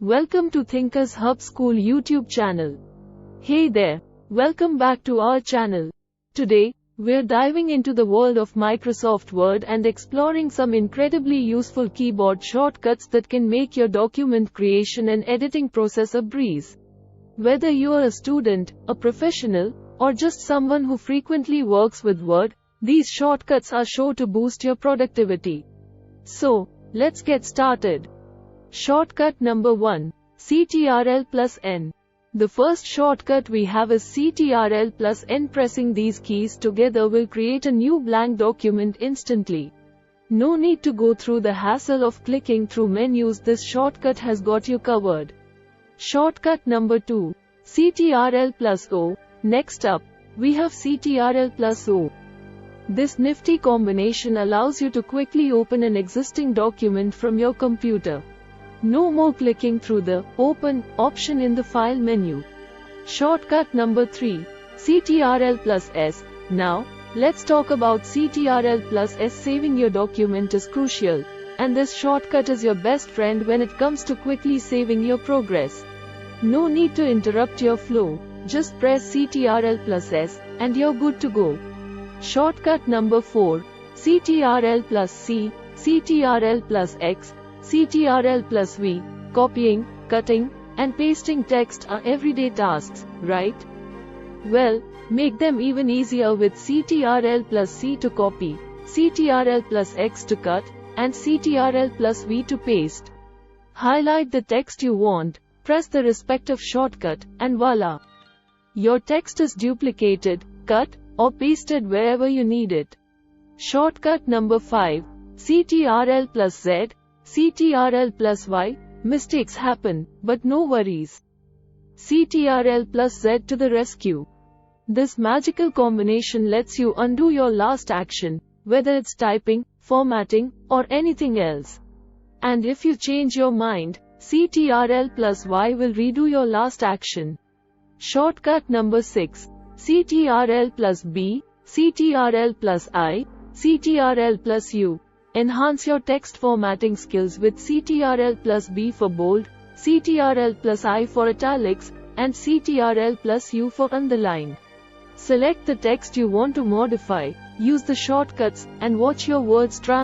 Welcome to Thinkers Hub School YouTube channel. Hey there, welcome back to our channel. Today, we're diving into the world of Microsoft Word and exploring some incredibly useful keyboard shortcuts that can make your document creation and editing process a breeze. Whether you're a student, a professional, or just someone who frequently works with Word, these shortcuts are sure to boost your productivity. So, let's get started. Shortcut number 1. Ctrl plus N. The first shortcut we have is Ctrl plus N. Pressing these keys together will create a new blank document instantly. No need to go through the hassle of clicking through menus. This shortcut has got you covered. Shortcut number 2. Ctrl plus O. Next up, we have Ctrl plus O. This nifty combination allows you to quickly open an existing document from your computer. No more clicking through the Open option in the File menu. Shortcut number 3. Ctrl plus S. Now, let's talk about Ctrl plus S. Saving your document is crucial, and this shortcut is your best friend when it comes to quickly saving your progress. No need to interrupt your flow, just press Ctrl plus S, and you're good to go. Shortcut number 4. Ctrl plus C, Ctrl plus X, Ctrl plus V. Copying, cutting, and pasting text are everyday tasks, right? Well, make them even easier with Ctrl plus C to copy, Ctrl plus X to cut, and Ctrl plus V to paste. Highlight the text you want, press the respective shortcut, and voila! Your text is duplicated, cut, or pasted wherever you need it. Shortcut number 5. Ctrl plus Z, Ctrl plus Y. Mistakes happen, but no worries. Ctrl plus Z to the rescue. This magical combination lets you undo your last action, whether it's typing, formatting, or anything else. And if you change your mind, Ctrl plus Y will redo your last action. Shortcut number 6. Ctrl plus B, Ctrl plus I, Ctrl plus U. Enhance your text formatting skills with Ctrl plus B for bold, Ctrl plus I for italics, and Ctrl plus U for underlined. Select the text you want to modify, use the shortcuts, and watch your words transform.